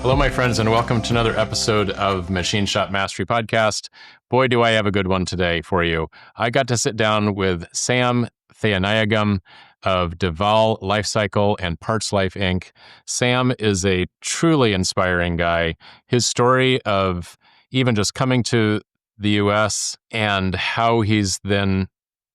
Hello, my friends, and welcome to another episode of Machine Shop Mastery Podcast. Boy, do I have a good one today for you. I got to sit down with Sam Thevanayagam of Deval Lifecycle and Parts Life Inc. Sam is a truly inspiring guy. His story of even just coming to the US and how he's then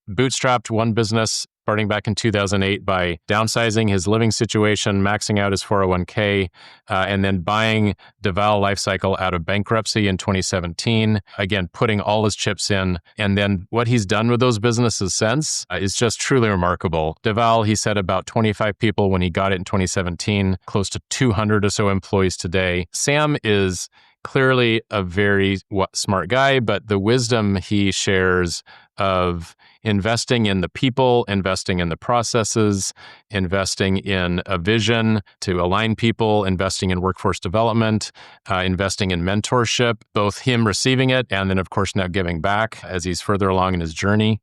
bootstrapped one business starting back in 2008 by downsizing his living situation, maxing out his 401k, and then buying Deval Lifecycle out of bankruptcy in 2017. Again, putting all his chips in. And then what he's done with those businesses since is just truly remarkable. Deval, he said about 25 people when he got it in 2017, close to 200 or so employees today. Sam is clearly a very smart guy, but the wisdom he shares of investing in the people, investing in the processes, investing in a vision to align people, investing in workforce development, investing in mentorship, both him receiving it and then, of course, now giving back as he's further along in his journey.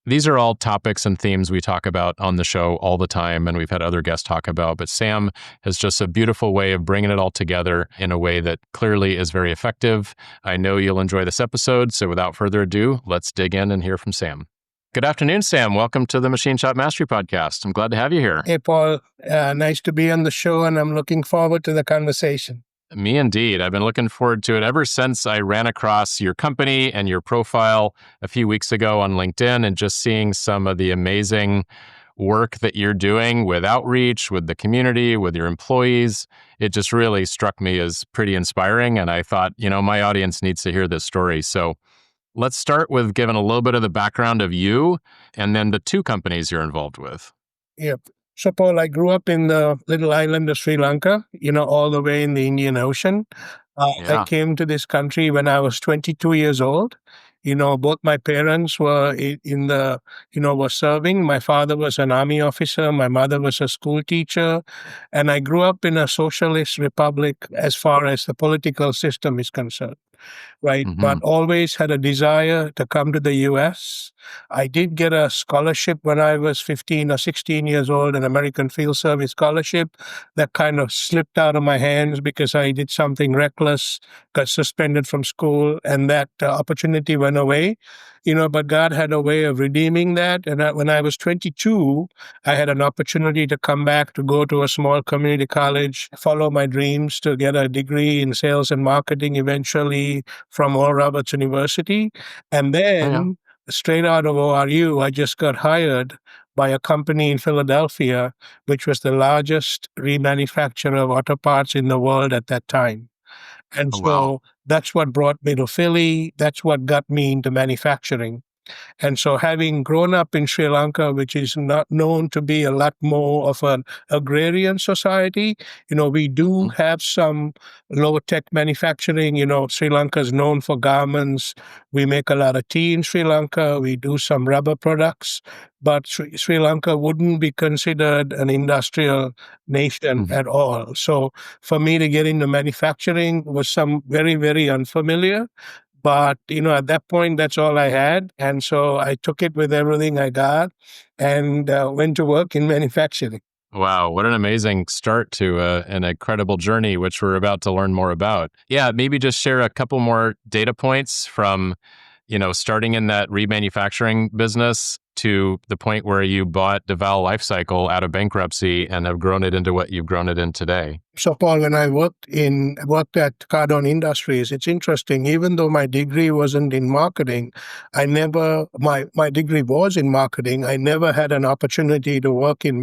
These are all topics and themes we talk about on the show all the time, and we've had other guests talk about, but Sam has just a beautiful way of bringing it all together in a way that clearly is very effective. I know you'll enjoy this episode, so without further ado, let's dig in and hear from Sam. Good afternoon, Sam. Welcome to the Machine Shop Mastery Podcast. I'm glad to have you here. Hey, Paul. Nice to be on the show, and I'm looking forward to the conversation. Me indeed. I've been looking forward to it ever since I ran across your company and your profile a few weeks ago on LinkedIn and just seeing some of the amazing work that you're doing with outreach, with the community, with your employees. It just really struck me as pretty inspiring. And I thought, my audience needs to hear this story. So let's start with giving a little bit of the background of you and then the two companies you're involved with. Yep. So, Paul, I grew up in the little island of Sri Lanka, all the way in the Indian Ocean. I came to this country when I was 22 years old. Both my parents were were serving. My father was an army officer. My mother was a school teacher. And I grew up in a socialist republic as far as the political system is concerned. Right. Mm-hmm. But always had a desire to come to the US. I did get a scholarship when I was 15 or 16 years old, an American Field Service scholarship that kind of slipped out of my hands because I did something reckless, got suspended from school, and that opportunity went away. But God had a way of redeeming that. And when I was 22, I had an opportunity to come back to go to a small community college, follow my dreams to get a degree in sales and marketing eventually from Oral Roberts University. And then straight out of ORU, I just got hired by a company in Philadelphia, which was the largest remanufacturer of auto parts in the world at that time. And that's what brought me to Philly. That's what got me into manufacturing. And so having grown up in Sri Lanka, which is not known to be a lot more of an agrarian society, we do have some low-tech manufacturing. Sri Lanka is known for garments. We make a lot of tea in Sri Lanka. We do some rubber products. But Sri Lanka wouldn't be considered an industrial nation at all. So for me to get into manufacturing was some very, very unfamiliar. But, at that point, that's all I had. And so I took it with everything I got and went to work in manufacturing. Wow, what an amazing start to an incredible journey, which we're about to learn more about. Yeah, maybe just share a couple more data points from, starting in that remanufacturing business to the point where you bought Deval Lifecycle out of bankruptcy and have grown it into what you've grown it in today. So, Paul, when I worked at Cardone Industries, it's interesting. Even though my degree wasn't in marketing, my degree was in marketing. I never had an opportunity to work in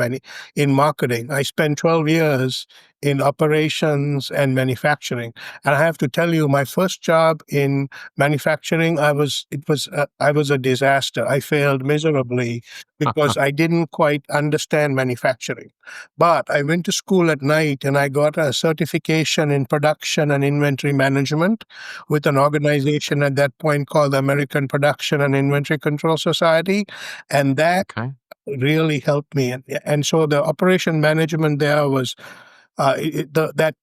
marketing. I spent 12 years in operations and manufacturing, and I have to tell you, my first job in manufacturing, I was a disaster. I failed miserably because I didn't quite understand manufacturing. But I went to school at night and I got a certification in production and inventory management with an organization at that point called the American Production and Inventory Control Society. And that really helped me. And so the operation management there was, that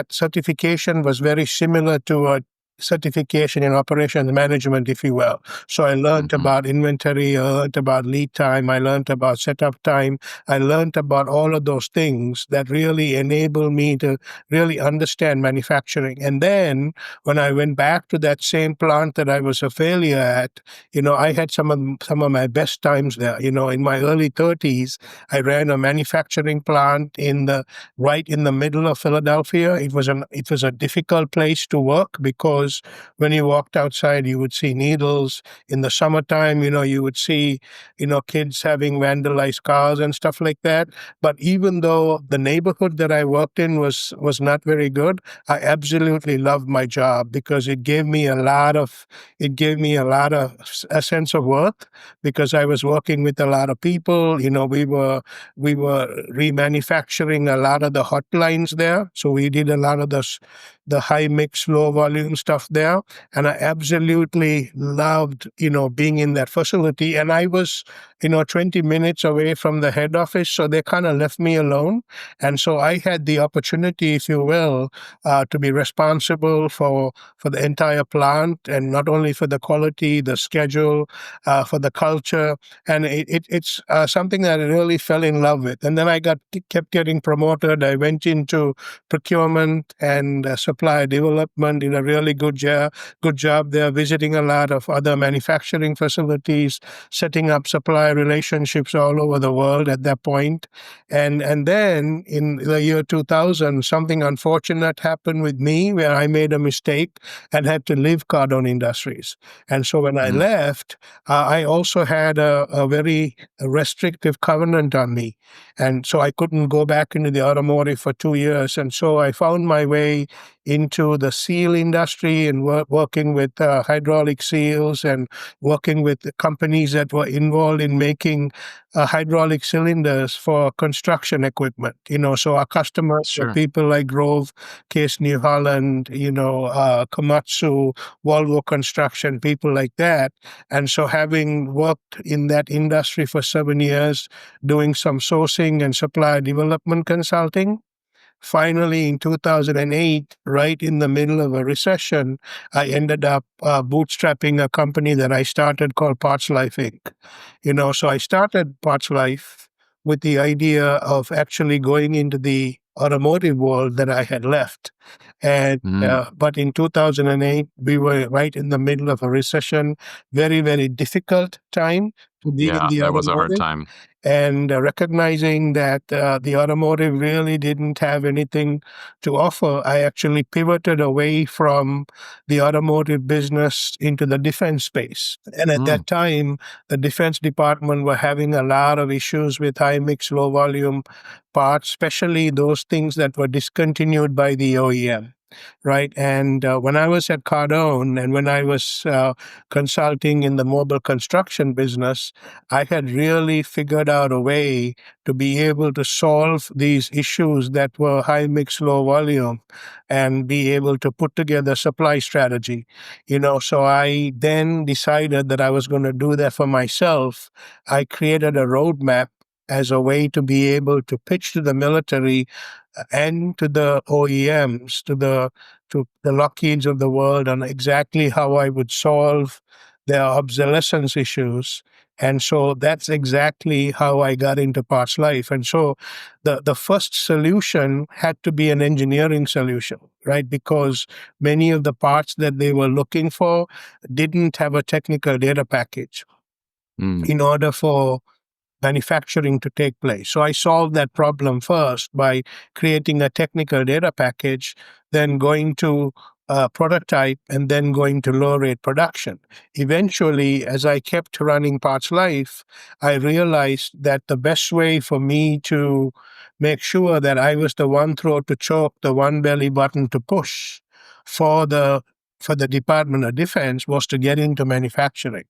certification was very similar to a certification in operations management, if you will. So I learned about inventory, I learned about lead time, I learned about setup time, I learned about all of those things that really enable me to really understand manufacturing. And then when I went back to that same plant that I was a failure at, I had some of my best times there. In my early 30s, I ran a manufacturing plant right in the middle of Philadelphia. It was a difficult place to work because when you walked outside, you would see needles. In the summertime, you would see, kids having vandalized cars and stuff like that. But even though the neighborhood that I worked in was not very good, I absolutely loved my job because it gave me a sense of worth because I was working with a lot of people. We were remanufacturing a lot of the hotlines there. So we did a lot of the high mix, low volume stuff there. And I absolutely loved, being in that facility. And I was, 20 minutes away from the head office. So they kind of left me alone. And so I had the opportunity, if you will, to be responsible for the entire plant, and not only for the quality, the schedule, for the culture. And it's something that I really fell in love with. And then I kept getting promoted. I went into procurement and supply development, did a really good job there, visiting a lot of other manufacturing facilities, setting up supply relationships all over the world at that point. And then in the year 2000, something unfortunate happened with me where I made a mistake and had to leave Cardone Industries. And so when I left, I also had a very restrictive covenant on me. And so I couldn't go back into the automotive for 2 years. And so I found my way into the seal industry and working with hydraulic seals and working with the companies that were involved in making hydraulic cylinders for construction equipment. So our customers were people like Grove, Case New Holland, Komatsu, Volvo Construction, people like that. And so having worked in that industry for 7 years, doing some sourcing and supply development consulting, finally, in 2008, right in the middle of a recession, I ended up bootstrapping a company that I started called Parts Life Inc. So I started Parts Life with the idea of actually going into the automotive world that I had left. And but in 2008, we were right in the middle of a recession, very, very difficult time to be in the automotive. That was a hard time. And recognizing that the automotive really didn't have anything to offer, I actually pivoted away from the automotive business into the defense space. And at that time, the Defense Department were having a lot of issues with high mix, low volume parts, especially those things that were discontinued by the OEM. Right. And when I was at Cardone and when I was consulting in the mobile construction business, I had really figured out a way to be able to solve these issues that were high mix, low volume and be able to put together supply strategy. So I then decided that I was going to do that for myself. I created a roadmap as a way to be able to pitch to the military and to the OEMs, to the Lockheeds of the world on exactly how I would solve their obsolescence issues. And so that's exactly how I got into Parts Life. And so the first solution had to be an engineering solution, right? Because many of the parts that they were looking for didn't have a technical data package in order for manufacturing to take place. So I solved that problem first by creating a technical data package, then going to prototype, and then going to low rate production. Eventually, as I kept running Parts Life, I realized that the best way for me to make sure that I was the one throat to choke, the one belly button to push for the Department of Defense was to get into manufacturing.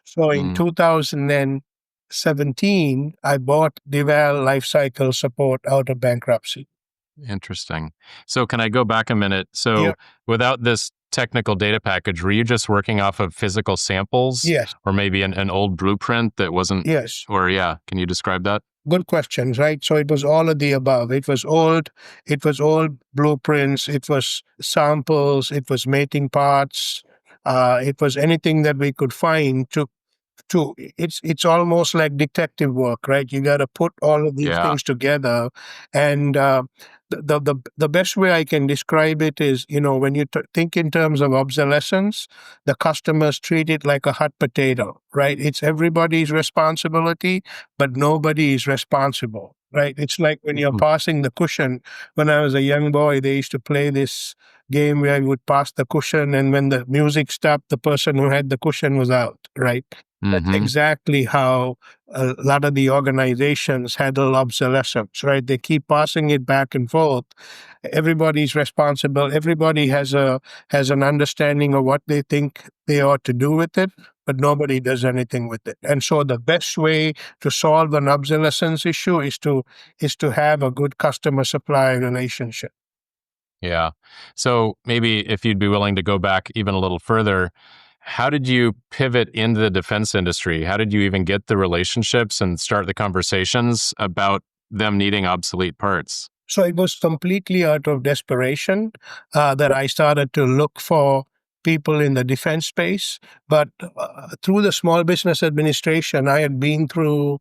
So in 2017, I bought Deval Lifecycle support out of bankruptcy. Interesting. So can I go back a minute? Yeah. So without this technical data package, were you just working off of physical samples Yes. or maybe an old blueprint that wasn't, Yes. or yeah, can you describe that? Good questions, right? So it was all of the above. It was old blueprints, it was samples, it was mating parts, it was anything that we could find to it's almost like detective work, right? You got to put all of these Yeah. things together, and the best way I can describe it is, when you think in terms of obsolescence, the customers treat it like a hot potato, right? It's everybody's responsibility, but nobody is responsible, right? It's like when you're Mhm. passing the cushion. When I was a young boy, they used to play this game where you would pass the cushion, and when the music stopped, the person who had the cushion was out, right? That's Mm-hmm. exactly how a lot of the organizations handle obsolescence, right? They keep passing it back and forth. Everybody's responsible. Everybody has an understanding of what they think they ought to do with it, but nobody does anything with it. And so the best way to solve an obsolescence issue is to have a good customer supply relationship. Yeah. So maybe if you'd be willing to go back even a little further, how did you pivot into the defense industry? How did you even get the relationships and start the conversations about them needing obsolete parts? So it was completely out of desperation that I started to look for people in the defense space. But through the Small Business Administration, I had been through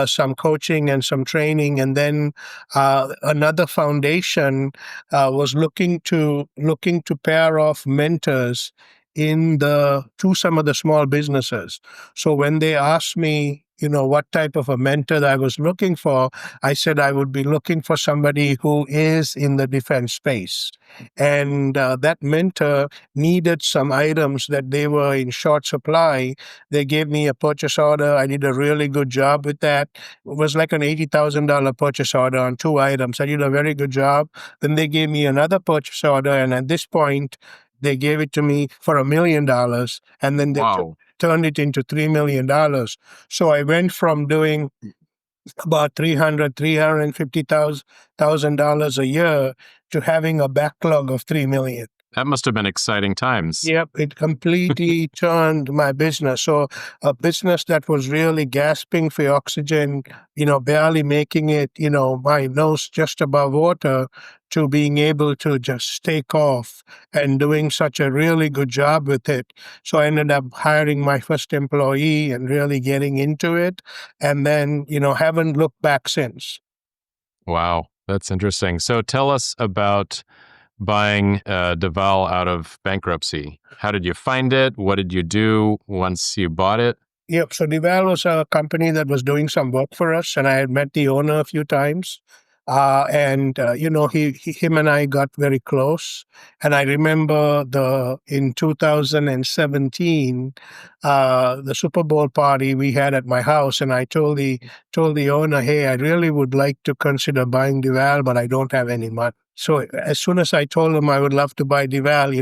some coaching and some training, and then another foundation was looking to pair off mentors to some of the small businesses. So when they asked me, what type of a mentor that I was looking for, I said I would be looking for somebody who is in the defense space. And that mentor needed some items that they were in short supply. They gave me a purchase order. I did a really good job with that. It was like an $80,000 purchase order on 2 items. I did a very good job. Then they gave me another purchase order. And at this point, they gave it to me for $1 million. And then they Wow. turned it into $3 million. So I went from doing about $350,000 a year to having a backlog of 3 million. That must have been exciting times. Yep, it completely turned my business. So a business that was really gasping for oxygen, barely making it, my nose just above water, to being able to just take off and doing such a really good job with it. So I ended up hiring my first employee and really getting into it. And then, haven't looked back since. Wow. That's interesting. So tell us about buying Deval out of bankruptcy. How did you find it? What did you do once you bought it? Yep. So Deval was a company that was doing some work for us, and I had met the owner a few times. Him and I got very close. And I remember in 2017, the Super Bowl party we had at my house, and I told the owner, "Hey, I really would like to consider buying Deval, but I don't have any money." So as soon as I told him I would love to buy Deval,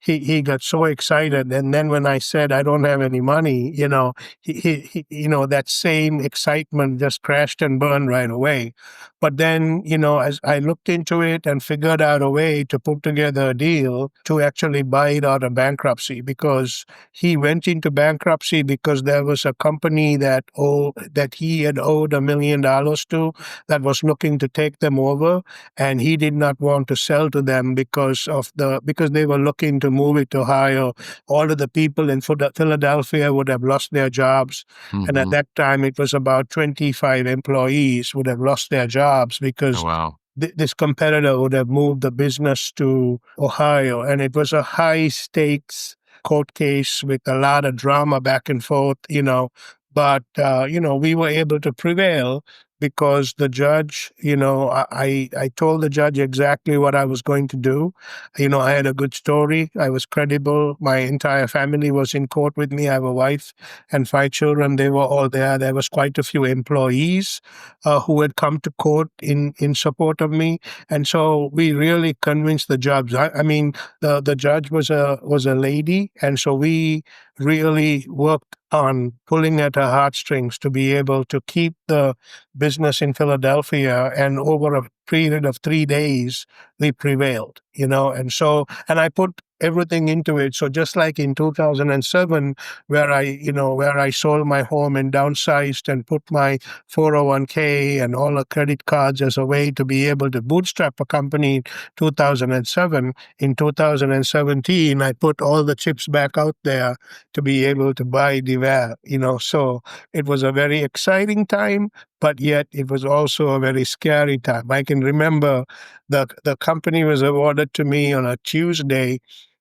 he got so excited. And then when I said I don't have any money, that same excitement just crashed and burned right away. But then, as I looked into it and figured out a way to put together a deal to actually buy it out of bankruptcy, because he went into bankruptcy because there was a company that he had owed $1 million to, that was looking to take them over, and he did not want to sell to them because they were looking to move it to Ohio. All of the people in Philadelphia would have lost their jobs. And at Mm-hmm. that time, it was about 25 employees would have lost their jobs Oh, because wow. this competitor would have moved the business to Ohio. And it was a high stakes court case with a lot of drama back and forth, But, we were able to prevail because the judge, I told the judge exactly what I was going to do. I had a good story. I was credible. My entire family was in court with me. I have a wife and 5 children. They were all there. There was quite a few employees who had come to court in support of me. And so we really convinced the judge. I mean, the judge was a lady. And so we really worked on pulling at her heartstrings to be able to keep the business in Philadelphia. And over a period of 3 days, we prevailed, and I put everything into it. So just like in 2007, where I sold my home and downsized and put my 401k and all the credit cards as a way to be able to bootstrap a company in 2007, in 2017, I put all the chips back out there to be able to buy Deval, So it was a very exciting time, but yet it was also a very scary time. I can remember the company was awarded to me on a Tuesday.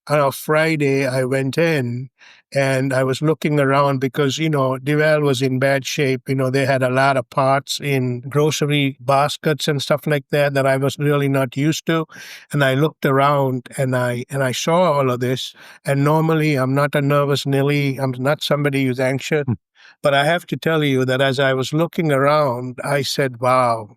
On a Friday, I went in and I was looking around because, Deval was in bad shape. They had a lot of parts in grocery baskets and stuff like that I was really not used to. And I looked around and I saw all of this. And normally I'm not a nervous Nelly. I'm not somebody who's anxious. But I have to tell you that as I was looking around, I said, wow,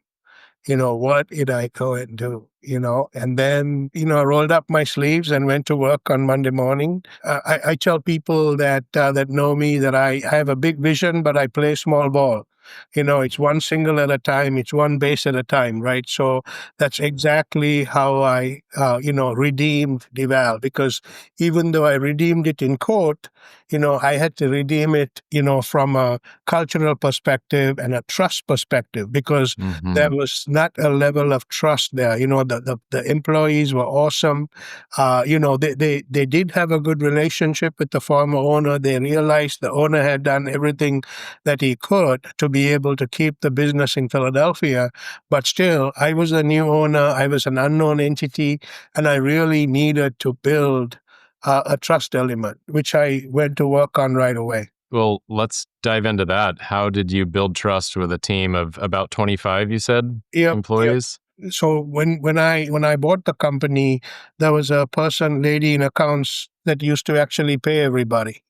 what did I go and do? And then, I rolled up my sleeves and went to work on Monday morning. I tell people that know me that I have a big vision, but I play small ball. It's one single at a time. It's one base at a time, right? So that's exactly how I, redeemed Deval, because even though I redeemed it in court, I had to redeem it, from a cultural perspective and a trust perspective, because there was not a level of trust there. The employees were awesome. They did have a good relationship with the former owner. They realized the owner had done everything that he could to be able to keep the business in Philadelphia. But still, I was a new owner. I was an unknown entity, and I really needed to build a trust element, which I went to work on right away. Well, let's dive into that. How did you build trust with a team of about 25, you said, Yep. employees? So when I bought the company, there was a lady in accounts that used to actually pay everybody,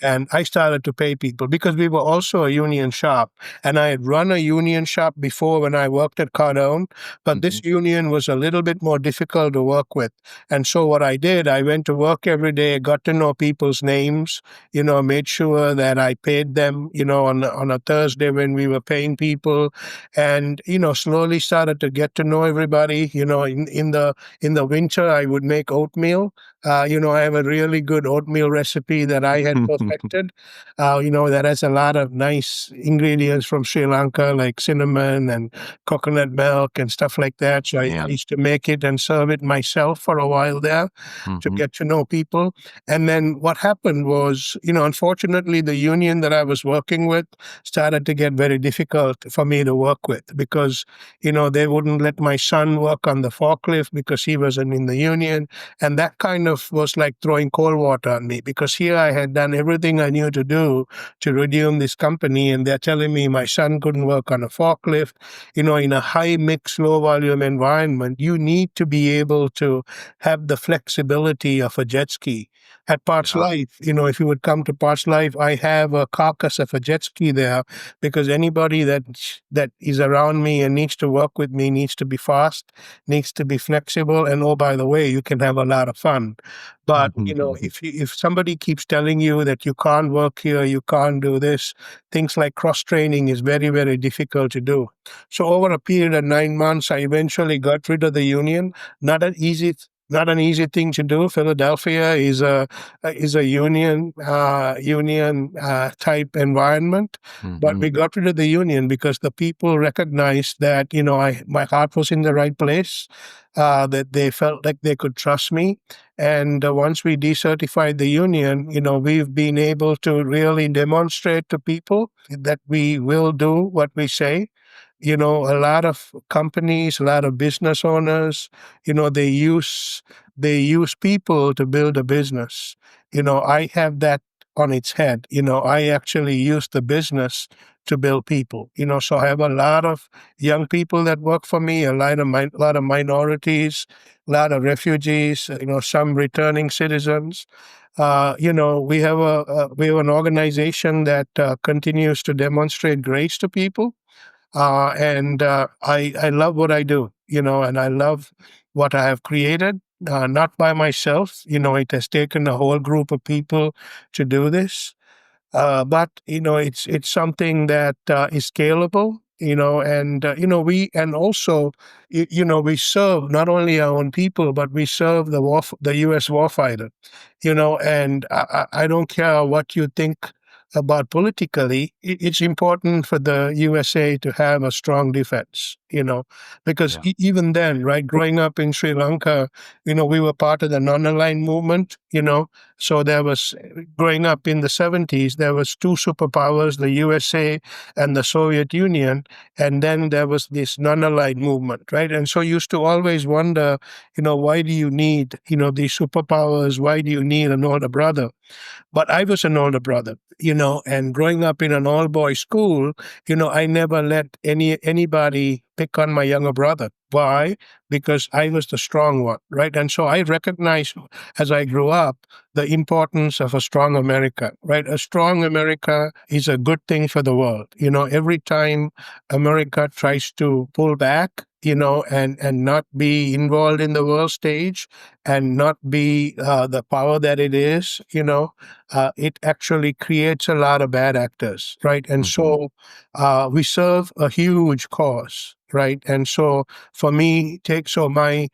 and I started to pay people because we were also a union shop, and I had run a union shop before when I worked at Cardone, but this union was a little bit more difficult to work with. And so what I did, I went to work every day, got to know people's names, made sure that I paid them, on a Thursday when we were paying people, and slowly started to get to know everybody. In the winter, I would make oatmeal. I have a really good oatmeal recipe that I had perfected. That has a lot of nice ingredients from Sri Lanka, like cinnamon and coconut milk and stuff like that. So I used to make it and serve it myself for a while there to get to know people. And then what happened was, unfortunately, the union that I was working with started to get very difficult for me to work with because, they wouldn't let my son work on the forklift because he wasn't in the union. And that kind of was like throwing cold water on me, because here I had done everything I knew to do to redeem this company, and they're telling me my son couldn't work on a forklift. In a high mix, low volume environment, you need to be able to have the flexibility of a jet ski. At Parts Life, if you would come to Parts Life, I have a carcass of a jet ski there, because anybody that is around me and needs to work with me needs to be fast, needs to be flexible, and oh, by the way, you can have a lot of fun. But if somebody keeps telling you that you can't work here, you can't do this, things like cross training is very, very difficult to do. So over a period of 9 months, I eventually got rid of the union. Not an easy thing to do. Philadelphia is a union type environment, but we got rid of the union because the people recognized that my heart was in the right place, that they felt like they could trust me. And once we decertified the union, we've been able to really demonstrate to people that we will do what we say. A lot of companies, a lot of business owners, they use people to build a business. I have that on its head. I actually use the business to build people. So I have a lot of young people that work for me, a lot of minorities, a lot of refugees, some returning citizens. We have an organization that continues to demonstrate grace to people. And I love what I do, and I love what I have created, not by myself. It has taken a whole group of people to do this. But it's something that is scalable. And also, we serve not only our own people, but we serve the U.S. warfighter. And I don't care what you think about politically. It's important for the USA to have a strong defense. Because Yeah. even then, right, growing up in Sri Lanka, we were part of the non-aligned movement. So there was, growing up in the 70s, there was two superpowers, the USA and the Soviet Union, and then there was this non-aligned movement, right? And so you used to always wonder, why do you need, these superpowers? Why do you need an older brother? But I was an older brother, and growing up in an all-boys school, I never let anybody pick on my younger brother. Why? Because I was the strong one, right? And so I recognized as I grew up the importance of a strong America, right? A strong America is a good thing for the world. Every time America tries to pull back, and not be involved in the world stage and not be the power that it is, it actually creates a lot of bad actors, right? And so we serve a huge cause, right? And so for me, my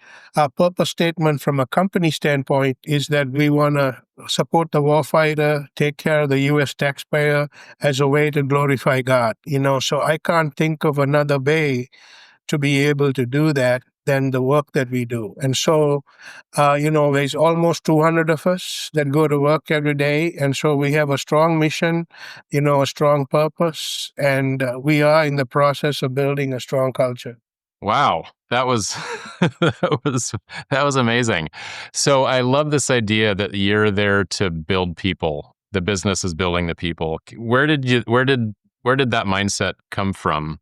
purpose statement from a company standpoint is that we want to support the warfighter, take care of the U.S. taxpayer as a way to glorify God. So I can't think of another way to be able to do that than the work that we do. And so, there's almost 200 of us that go to work every day. And so we have a strong mission, a strong purpose, and we are in the process of building a strong culture. Wow, that was that was amazing. So I love this idea that you're there to build people. The business is building the people. Where did that mindset come from,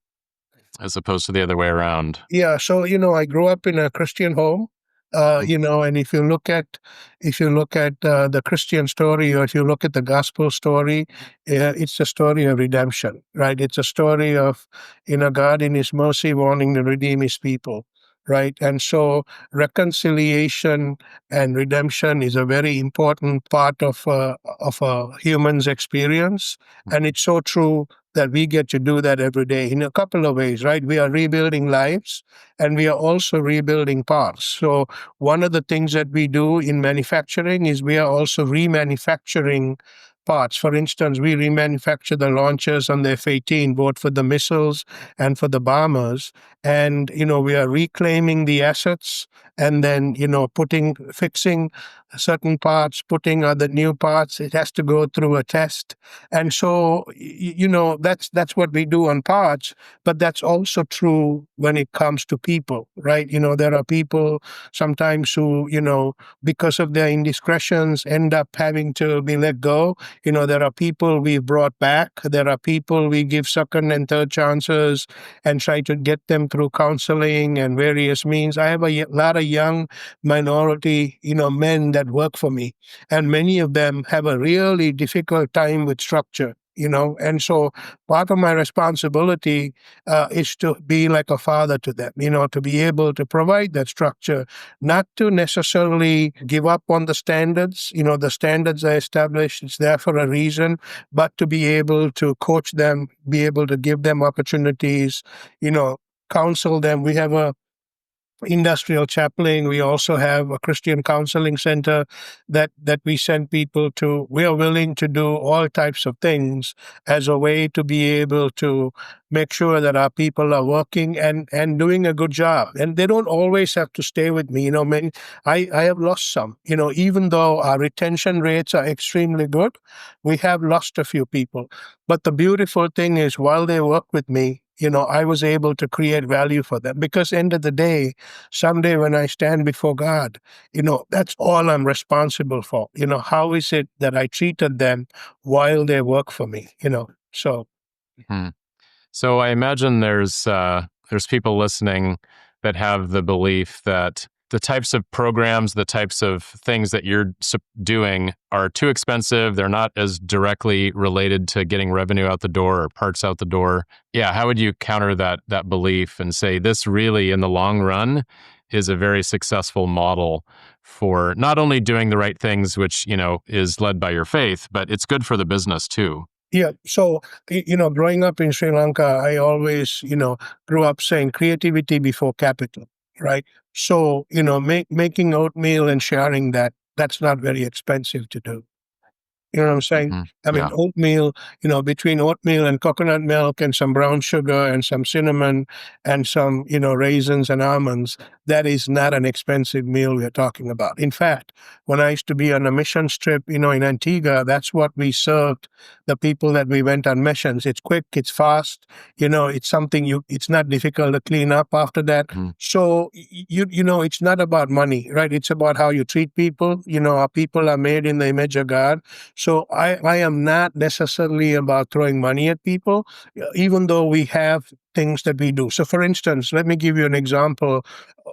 as opposed to the other way around? Yeah, so I grew up in a Christian home, and if you look at the Christian story, or if you look at the gospel story, it's a story of redemption, right? It's a story of God in His mercy wanting to redeem His people, right? And so reconciliation and redemption is a very important part of a human's experience, and it's so true that we get to do that every day in a couple of ways, right? We are rebuilding lives and we are also rebuilding parts. So one of the things that we do in manufacturing is we are also remanufacturing parts. For instance, we remanufacture the launchers on the F-18, both for the missiles and for the bombers. And, we are reclaiming the assets and then, fixing certain parts, putting other new parts. It has to go through a test. And so, that's what we do on parts, but that's also true when it comes to people, right? There are people sometimes who, because of their indiscretions, end up having to be let go. There are people we've brought back. There are people we give second and third chances and try to get them through counseling and various means. I have a lot of young minority, men that work for me, and many of them have a really difficult time with structure. And so part of my responsibility is to be like a father to them, to be able to provide that structure, not to necessarily give up on the standards. The standards are established, it's there for a reason, but to be able to coach them, be able to give them opportunities, counsel them. We have a industrial chaplain. We also have a Christian counseling center that we send people to. We are willing to do all types of things as a way to be able to make sure that our people are working and doing a good job. And they don't always have to stay with me. I have lost some, even though our retention rates are extremely good, we have lost a few people. But the beautiful thing is, while they work with me, I was able to create value for them, because end of the day, someday when I stand before God, that's all I'm responsible for. How is it that I treated them while they work for me, so. Hmm. So I imagine there's people listening that have the belief that the types of programs, the types of things that you're doing are too expensive. They're not as directly related to getting revenue out the door or parts out the door. Yeah, how would you counter that belief and say this really, in the long run, is a very successful model for not only doing the right things, which, is led by your faith, but it's good for the business too. Yeah. So, growing up in Sri Lanka, I always, grew up saying creativity before capital, right? So, making oatmeal and sharing that's not very expensive to do. You know what I'm saying? Hmm. I mean, Yeah. oatmeal, between oatmeal and coconut milk and some brown sugar and some cinnamon and some, raisins and almonds, that is not an expensive meal we're talking about. In fact, when I used to be on a mission trip, in Antigua, that's what we served the people that we went on missions. It's quick, it's fast, it's something it's not difficult to clean up after that. Mhm. So, it's not about money, right? It's about how you treat people. Our people are made in the image of God. So I am not necessarily about throwing money at people, even though we have things that we do. So, for instance, let me give you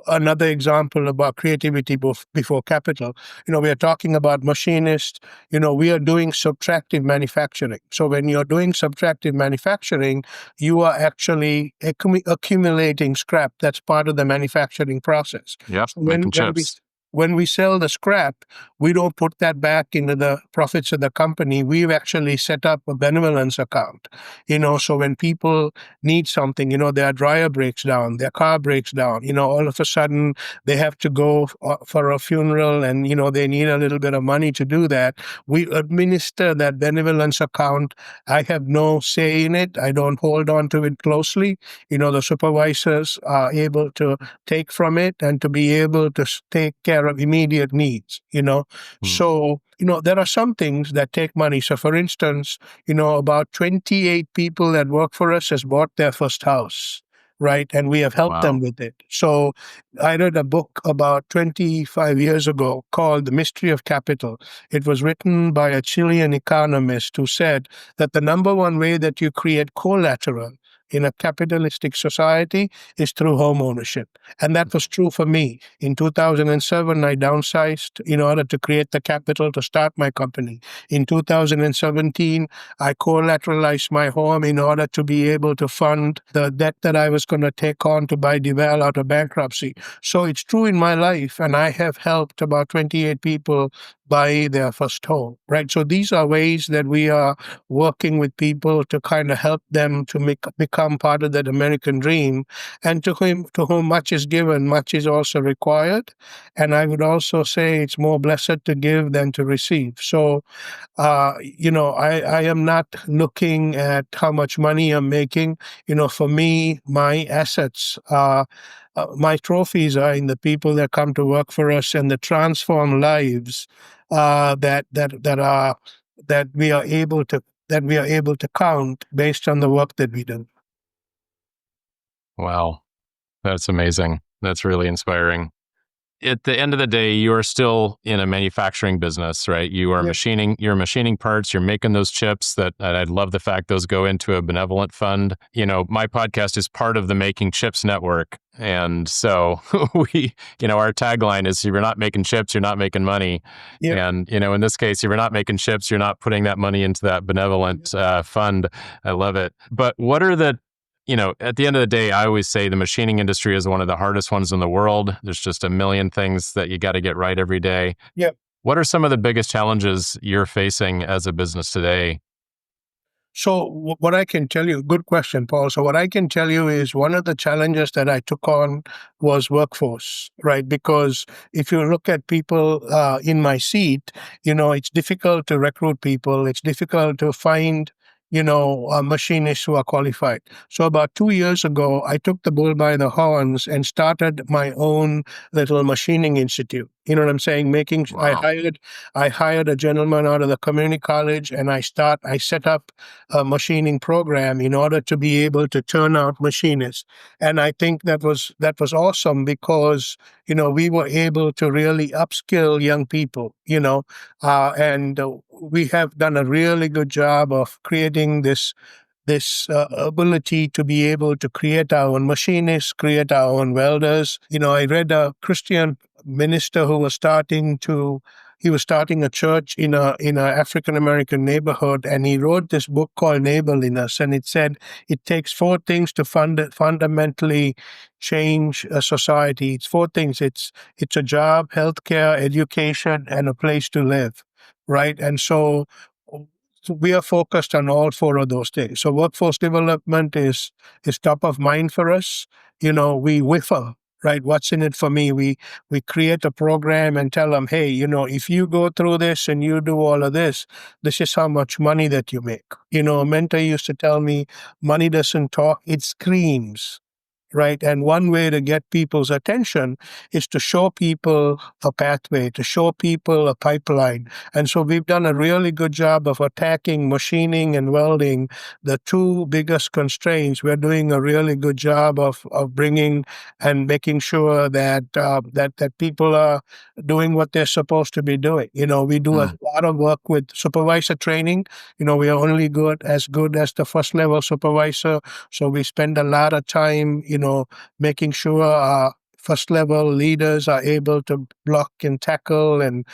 another example about creativity before capital. We are talking about machinists. We are doing subtractive manufacturing. So when you're doing subtractive manufacturing, you are actually accumulating scrap. That's part of the manufacturing process. Yep. So Making chips. when we sell the scrap, we don't put that back into the profits of the company. We've actually set up a benevolence account. So when people need something, their dryer breaks down, their car breaks down, all of a sudden they have to go for a funeral and, they need a little bit of money to do that. We administer that benevolence account. I have no say in it. I don't hold on to it closely. The supervisors are able to take from it and to be able to take care of immediate needs, Mm. So, there are some things that take money. So, for instance, about 28 people that work for us has bought their first house, right? And we have helped them Wow. with it. So, I read a book about 25 years ago called The Mystery of Capital. It was written by a Chilean economist who said that the number one way that you create collateral in a capitalistic society is through home ownership. And that was true for me. In 2007, I downsized in order to create the capital to start my company. In 2017, I collateralized my home in order to be able to fund the debt that I was going to take on to buy Deval out of bankruptcy. So it's true in my life, and I have helped about 28 people buy their first home, right? So these are ways that we are working with people to kind of help them to become part of that American dream. And to whom much is given, much is also required. And I would also say it's more blessed to give than to receive. So, I am not looking at how much money I'm making. For me, my assets are my trophies are in the people that come to work for us and the transformed lives that we are able to count based on the work that we do. Wow. That's amazing. That's really inspiring. At the end of the day, you are still in a manufacturing business, right? You're machining parts, you're making those chips and I love the fact those go into a benevolent fund. My podcast is part of the Making Chips Network. And so our tagline is, if you're not making chips, you're not making money. Yep. And, in this case, if you're not making chips, you're not putting that money into that benevolent fund. I love it. But what are at the end of the day, I always say the machining industry is one of the hardest ones in the world. There's just a million things that you got to get right every day. Yep. What are some of the biggest challenges you're facing as a business today? So what I can tell you, good question, Paul. So what I can tell you is one of the challenges that I took on was workforce, right? Because if you look at people in my seat, it's difficult to recruit people. It's difficult to find machinists who are qualified. So about 2 years ago, I took the bull by the horns and started my own little machining institute. You know what I'm saying? Wow. I hired a gentleman out of the community college, and I set up a machining program in order to be able to turn out machinists. And I think that was awesome because we were able to really upskill young people. And we have done a really good job of creating this ability to be able to create our own machinists, create our own welders. I read a Christian minister who was starting to he was starting a church in a African American neighborhood, and he wrote this book called Neighborliness, and it said it takes four things to fundamentally change a society. It's four things. It's a job, healthcare, education, and a place to live, right? And so we are focused on all four of those things. So workforce development is top of mind for us. We whiffer, right? What's in it for me? We create a program and tell them, hey, if you go through this and you do all of this, this is how much money that you make. A mentor used to tell me, money doesn't talk, it screams. Right. And one way to get people's attention is to show people a pathway, to show people a pipeline. And so we've done a really good job of attacking machining and welding, the two biggest constraints. We're doing a really good job of bringing and making sure that that people are doing what they're supposed to be doing. We do a lot of work with supervisor training. We are only good as the first level supervisor. So we spend a lot of time, making sure our first level leaders are able to block and tackle and,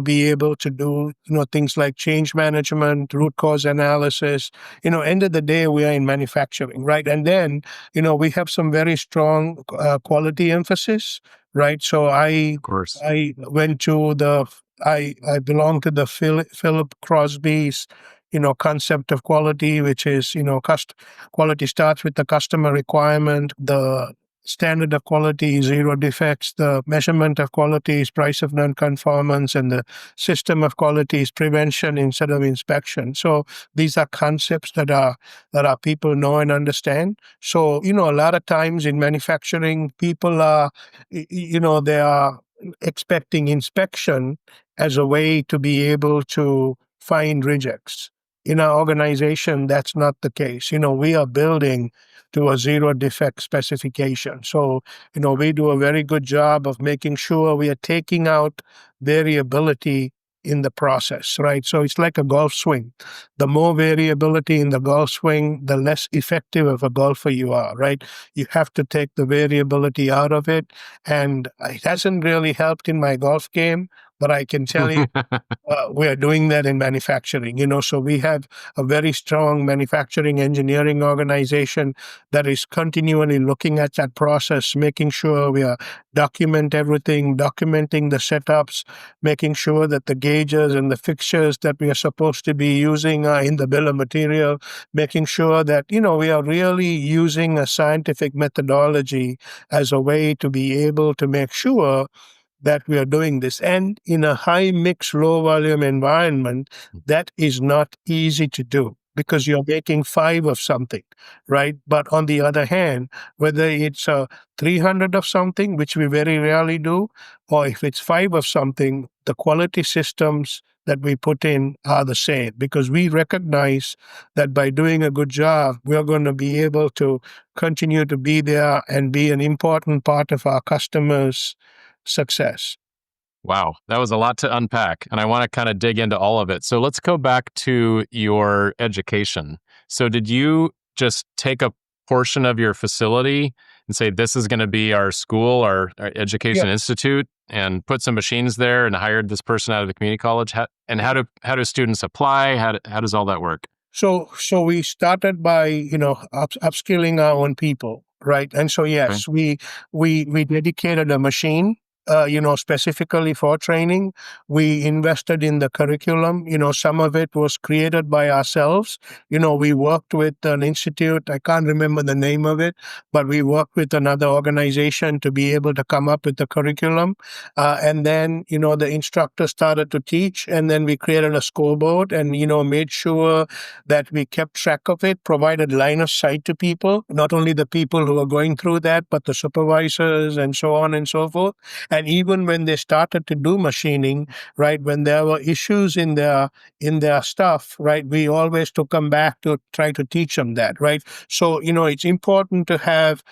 be able to do, things like change management, root cause analysis. End of the day, we are in manufacturing, right? And then, we have some very strong quality emphasis, right? So Of course. I went to I belong to the Philip Crosby's, concept of quality, which is, quality starts with the customer requirement. The standard of quality is zero defects. The measurement of quality is price of nonconformance, and the system of quality is prevention instead of inspection. So these are concepts that our people know and understand. So, a lot of times in manufacturing, people are, they are expecting inspection as a way to be able to find rejects. In our organization, that's not the case. We are building to a zero defect specification. So, we do a very good job of making sure we are taking out variability in the process, right? So it's like a golf swing. The more variability in the golf swing, the less effective of a golfer you are, right? You have to take the variability out of it. And it hasn't really helped in my golf game, but I can tell you, we are doing that in manufacturing, so we have a very strong manufacturing engineering organization that is continually looking at that process, making sure we are documenting the setups, making sure that the gauges and the fixtures that we are supposed to be using are in the bill of material, making sure that, we are really using a scientific methodology as a way to be able to make sure that we are doing this. And in a high mix, low volume environment, that is not easy to do because you're making 5 of something, right? But on the other hand, whether it's 300 of something, which we very rarely do, or if it's 5 of something, the quality systems that we put in are the same because we recognize that by doing a good job, we are going to be able to continue to be there and be an important part of our customers' success. Wow, that was a lot to unpack, and I want to kind of dig into all of it. So let's go back to your education. So did you just take a portion of your facility and say, this is going to be our school, our education institute, and put some machines there and hired this person out of the community college? How do students apply? How does all that work? So we started by, upskilling our own people, right? And so, yes, we dedicated a machine, specifically for training. We invested in the curriculum. Some of it was created by ourselves. We worked with an institute. I can't remember the name of it, but we worked with another organization to be able to come up with the curriculum. And then, the instructor started to teach, and then we created a scoreboard and, made sure that we kept track of it, provided line of sight to people, not only the people who are going through that, but the supervisors and so on and so forth. And even when they started to do machining, right, when there were issues in their stuff, right, we always took them back to try to teach them that, right? So, it's important to have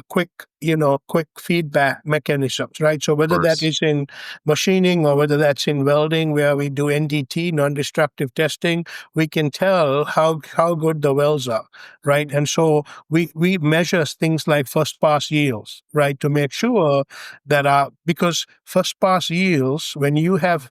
quick feedback mechanisms, right? So whether that course. is in machining or whether that's in welding, where we do NDT, non-destructive testing, we can tell how good the welds are, right? And so we measure things like first pass yields, right, to make sure that because first pass yields, when you have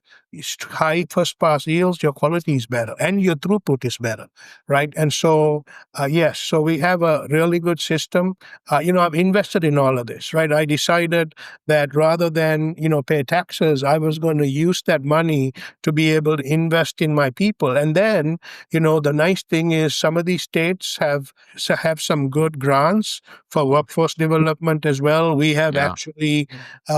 high first pass yields, your quality is better and your throughput is better, right? And so yes, so we have a really good system. I've invested in all of this, right? I decided that rather than pay taxes, I was going to use that money to be able to invest in my people. And then the nice thing is some of these states have some good grants for workforce development as well. We have Yeah. actually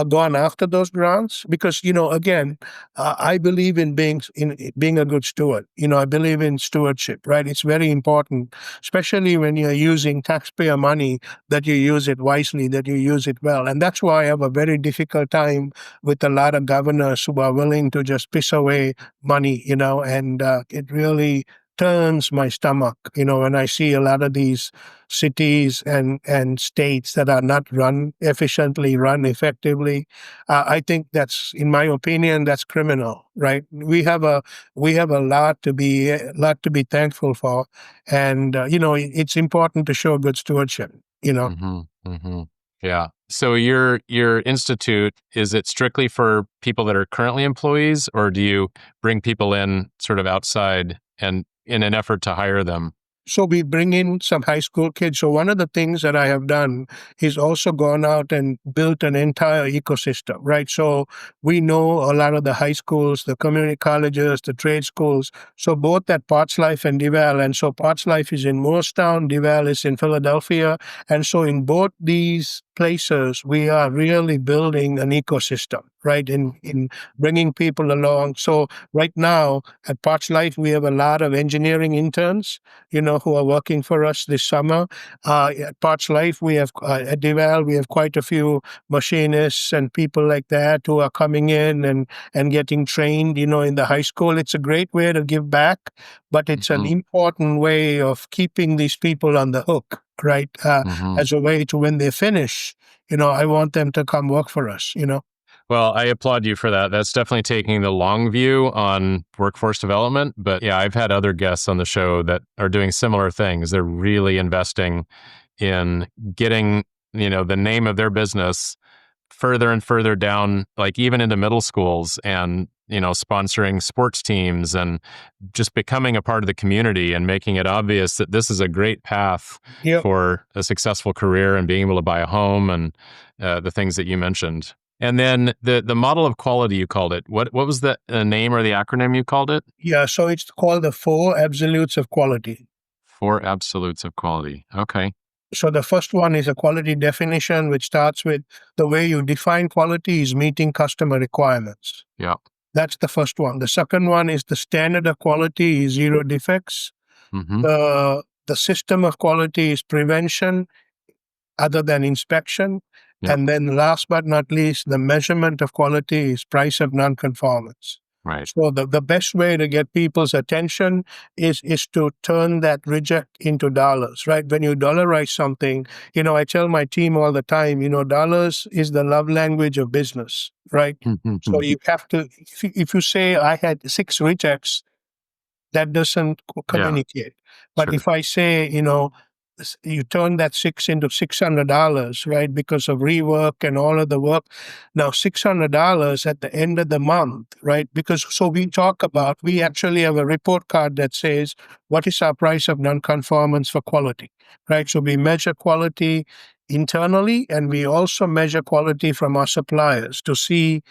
gone after those grants because again, I believe in being a good steward. I believe in stewardship, right? It's very important, especially when you're using taxpayer money, that you use it wisely, that you use it well. And that's why I have a very difficult time with a lot of governors who are willing to just piss away money, and it really turns my stomach, when I see a lot of these cities and states that are not run efficiently, run effectively. I think that's, in my opinion, that's criminal, right? We have a lot to be thankful for, and it's important to show good stewardship. Mm-hmm. Mm-hmm. Yeah. So your institute, is it strictly for people that are currently employees, or do you bring people in sort of outside and in an effort to hire them? So we bring in some high school kids. So one of the things that I have done is also gone out and built an entire ecosystem, right? So we know a lot of the high schools, the community colleges, the trade schools. So both at Parts Life and Deval. And so Parts Life is in Moorestown, Deval is in Philadelphia. And so in both these places, we are really building an ecosystem, right? In bringing people along. So right now at Parts Life, we have a lot of engineering interns who are working for us this summer. At Parts Life, at Deval, we have quite a few machinists and people like that who are coming in and getting trained, in the high school. It's a great way to give back, but it's an Mm-hmm. important way of keeping these people on the hook, right? Mm-hmm. As a way to, when they finish, I want them to come work for us. Well, I applaud you for that. That's definitely taking the long view on workforce development. But yeah, I've had other guests on the show that are doing similar things. They're really investing in getting, the name of their business further and further down, like even into middle schools, and, sponsoring sports teams and just becoming a part of the community and making it obvious that this is a great path Yep. for a successful career and being able to buy a home and the things that you mentioned. And then the model of quality, you called it. What was the name or the acronym you called it? Yeah, so it's called the 4 absolutes of quality. 4 absolutes of quality. Okay. So the first one is a quality definition, which starts with the way you define quality is meeting customer requirements. Yeah. That's the first one. The second one is the standard of quality is zero defects. Mm-hmm. The system of quality is prevention other than inspection. Yeah. And then last but not least, the measurement of quality is price of nonconformance. Right. So the best way to get people's attention is to turn that reject into dollars, right? When you dollarize something, I tell my team all the time, dollars is the love language of business, right? So you have to, if you say I had 6 rejects, that doesn't Yeah. communicate. But Sure. if I say, you turn that 6 into $600, right, because of rework and all of the work. Now, $600 at the end of the month, right? Because so we actually have a report card that says, what is our price of nonconformance for quality, right? So we measure quality internally, and we also measure quality from our suppliers to see,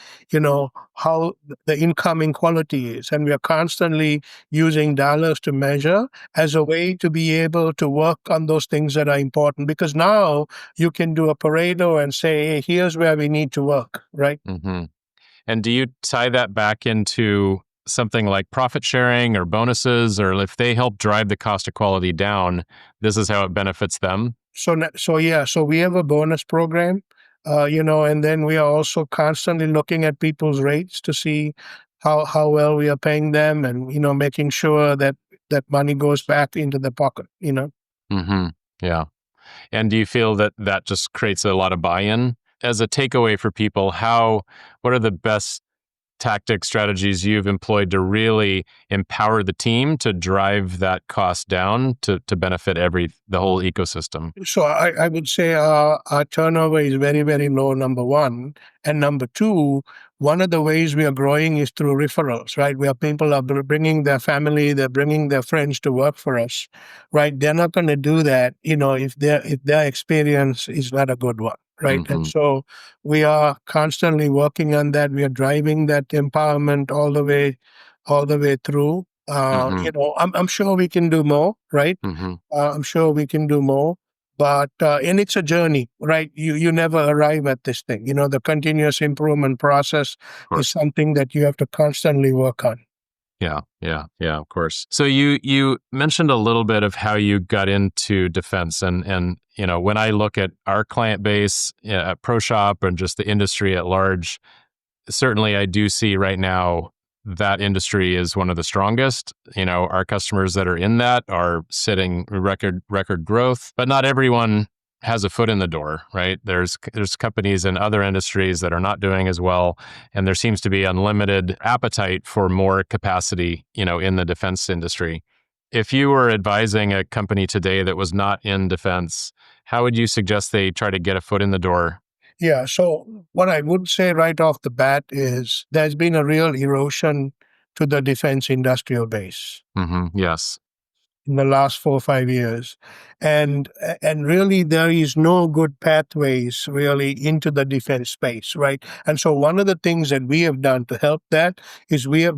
how the incoming quality is. And we are constantly using dollars to measure as a way to be able to work on those things that are important. Because now you can do a Pareto and say, hey, here's where we need to work, right? Mm-hmm. And do you tie that back into something like profit sharing or bonuses, or if they help drive the cost of quality down, this is how it benefits them? So we have a bonus program, and then we are also constantly looking at people's rates to see how well we are paying them, and making sure that money goes back into the pocket. Mm-hmm. Yeah. And do you feel that that just creates a lot of buy-in? As a takeaway for people, what are the best tactics, strategies you've employed to really empower the team to drive that cost down to benefit the whole ecosystem? So I would say our turnover is very, very low, number one. And number two, one of the ways we are growing is through referrals, right? Where people are bringing their family, they're bringing their friends to work for us, right? They're not going to do that, if their experience is not a good one, right? And so we are constantly working on that. We are driving that empowerment all the way through. I'm sure we can do more, right? I'm sure we can do more, but and it's a journey, right? You never arrive at this thing. The continuous improvement process is something that you have to constantly work on. Yeah, of course. So you mentioned a little bit of how you got into defense, and when I look at our client base at ProShop and just the industry at large, certainly I do see right now that industry is one of the strongest. Our customers that are in that are sitting record growth, but not everyone has a foot in the door, right? There's companies in other industries that are not doing as well, and there seems to be unlimited appetite for more capacity, in the defense industry. If you were advising a company today that was not in defense, how would you suggest they try to get a foot in the door? Yeah. So what I would say right off the bat is there's been a real erosion to the defense industrial base. Yes. In the last 4 or 5 years, and really there is no good pathways really into the defense space, right? And so one of the things that we have done to help that is we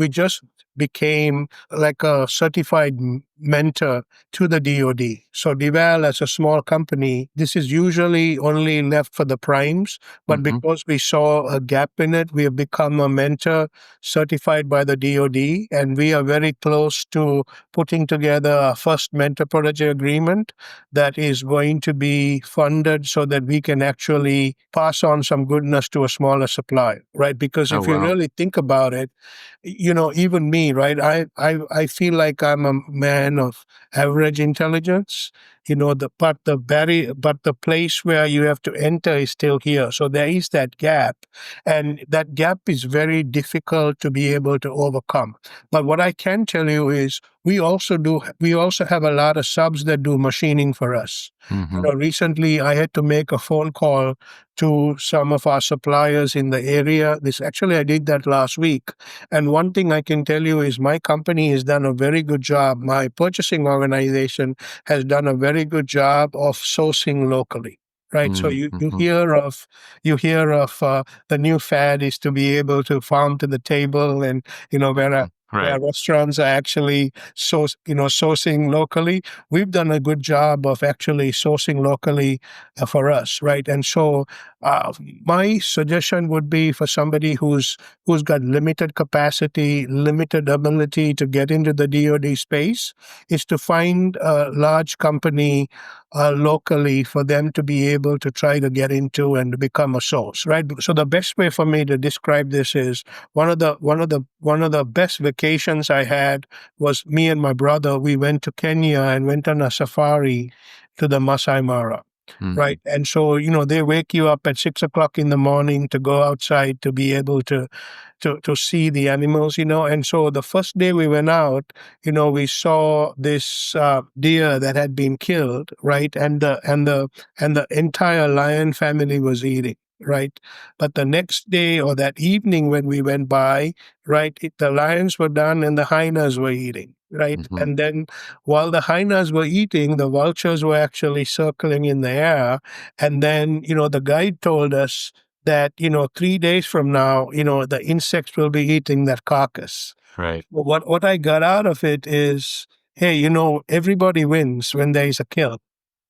just became like a certified mentor to the DoD. So Deval, as a small company, this is usually only left for the primes, but because we saw a gap in it, we have become a mentor certified by the DoD, and we are very close to putting together our first mentor-protege agreement that is going to be funded so that we can actually pass on some goodness to a smaller supplier, right? Because if you really think about it, even me, right? I feel like I'm a man of average intelligence, but the place where you have to enter is still here. So there is that gap, and that gap is very difficult to be able to overcome. But what I can tell you is we also have a lot of subs that do machining for us. Recently I had to make a phone call to some of our suppliers in the area. I did that last week. And one thing I can tell you is my company has done a very good job. My purchasing organization has done a very good job of sourcing locally. Right. So you hear of the new fad is to be able to farm to the table, and where restaurants are actually sourcing locally. We've done a good job of actually sourcing locally for us, right? And so my suggestion would be for somebody who's got limited capacity, limited ability to get into the DoD space, is to find a large company locally for them to be able to try to get into and become a source, right? So the best way for me to describe this is one of the best vacations I had was me and my brother. We went to Kenya and went on a safari to the Masai Mara. Right. And so, they wake you up at 6 o'clock in the morning to go outside to be able to see the animals, And so the first day we went out, we saw this deer that had been killed, right? And the entire lion family was eating. Right. But the next day or that evening when we went by, right, the lions were done and the hyenas were eating. Right. And then while the hyenas were eating, the vultures were actually circling in the air. And then, the guide told us that, 3 days from now, the insects will be eating that carcass. Right. What I got out of it is, hey, everybody wins when there is a kill.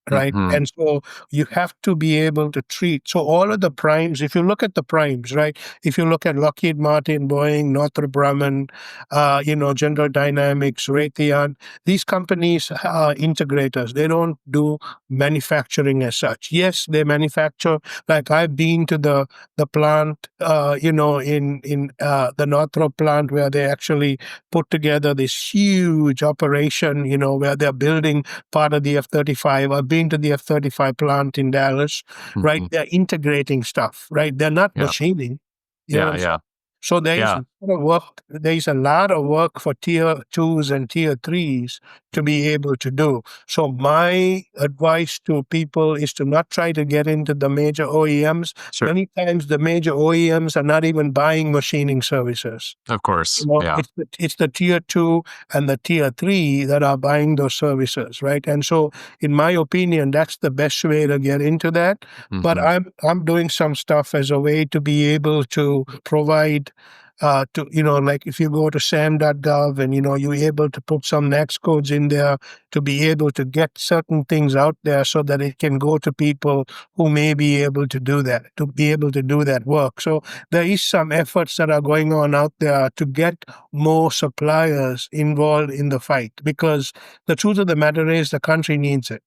Right. And so you have to be able to treat. So all of the primes, if you look at the primes, right, if you look at Lockheed Martin, Boeing, Northrop Grumman, General Dynamics, Raytheon, these companies are integrators. They don't do manufacturing as such. Yes, they manufacture. Like I've been to the plant, in the Northrop plant where they actually put together this huge operation, where they're building part of the F-35. I've been been to the F-35 plant in Dallas, right? Mhm. They're integrating stuff, right? They're not Yeah. machining. You know what Yeah. I'm saying? Yeah. So there is Yeah. a lot of work. There is a lot of work for tier twos and tier threes to be able to do. So my advice to people is to not try to get into the major OEMs. Sure. Many times the major OEMs are not even buying machining services. Of course. You know, Yeah. it's the tier two and the tier three that are buying those services, right? And so, in my opinion, that's the best way to get into that. But Mhm. I'm doing some stuff as a way to be able to provide. Like if you go to sam.gov and you're able to put some next codes in there to be able to get certain things out there so that it can go to people who may be able to do that, to be able to do that work. So there is some efforts that are going on out there to get more suppliers involved in the fight, because the truth of the matter is the country needs it.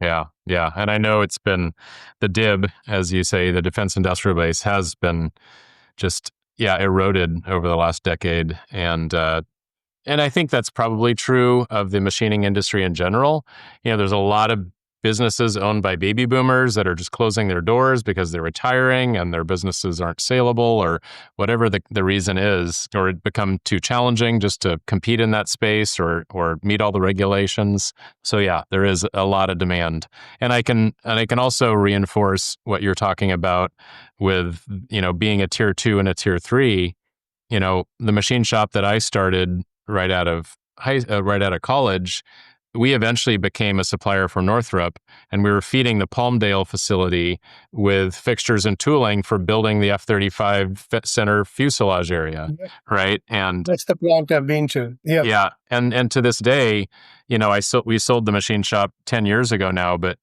Yeah. Yeah. And I know it's been the DIB, as you say, the Defense Industrial Base has been just, yeah, eroded over the last decade. And I think that's probably true of the machining industry in general. There's a lot of businesses owned by baby boomers that are just closing their doors because they're retiring and their businesses aren't saleable or whatever the reason is, or it become too challenging just to compete in that space or meet all the regulations. So yeah, there is a lot of demand. And I can also reinforce what you're talking about with, being a tier 2 and a tier 3. The machine shop that I started right out of college, we eventually became a supplier for Northrop, and we were feeding the Palmdale facility with fixtures and tooling for building the F-35 center fuselage area, Yeah. right? And That's the plant I've been to. Yeah. yeah, and to this day, we sold the machine shop 10 years ago now, but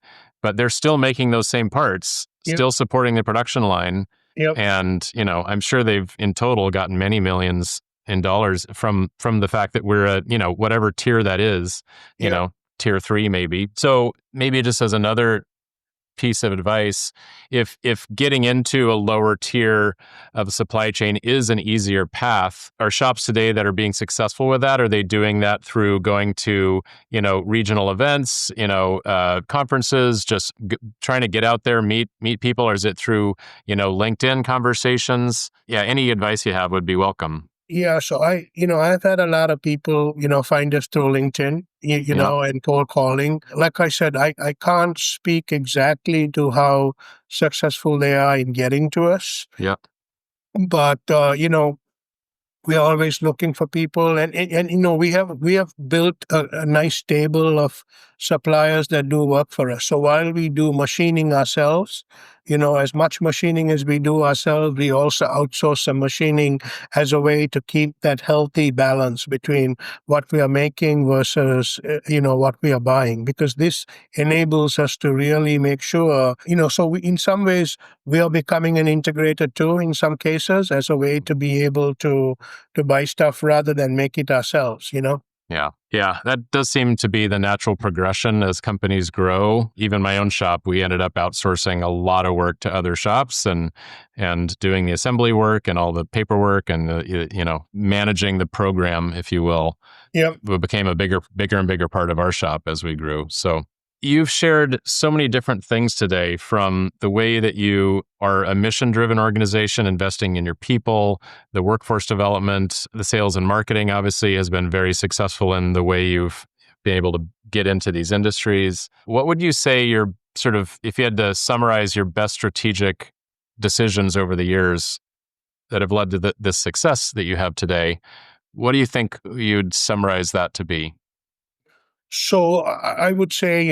they're still making those same parts, Yep. still supporting the production line. Yep. And, I'm sure they've in total gotten many millions in dollars from the fact that we're a, whatever tier that is, Yep. tier 3 maybe. So maybe just as another piece of advice, if getting into a lower tier of a supply chain is an easier path, are shops today that are being successful with that, are they doing that through going to regional events, conferences, just trying to get out there, meet people, or is it through LinkedIn conversations? Yeah, any advice you have would be welcome. Yeah, so I've had a lot of people, find us through LinkedIn, Yeah. and cold calling. Like I said, I can't speak exactly to how successful they are in getting to us, Yeah. but we're always looking for people, and we have built a nice stable of suppliers that do work for us. So while we do machining ourselves, as much machining as we do ourselves, we also outsource some machining as a way to keep that healthy balance between what we are making versus what we are buying, because this enables us to really make sure, so in some ways we are becoming an integrator too in some cases, as a way to be able to buy stuff rather than make it ourselves. Yeah. Yeah. That does seem to be the natural progression as companies grow. Even my own shop, we ended up outsourcing a lot of work to other shops and doing the assembly work and all the paperwork and managing the program, if you will. Yep. It became a bigger and bigger part of our shop as we grew. So you've shared so many different things today, from the way that you are a mission-driven organization investing in your people, the workforce development, the sales and marketing obviously has been very successful in the way you've been able to get into these industries. What would you say your sort of, if you had to summarize your best strategic decisions over the years that have led to this success that you have today, what do you think you'd summarize that to be? So I would say,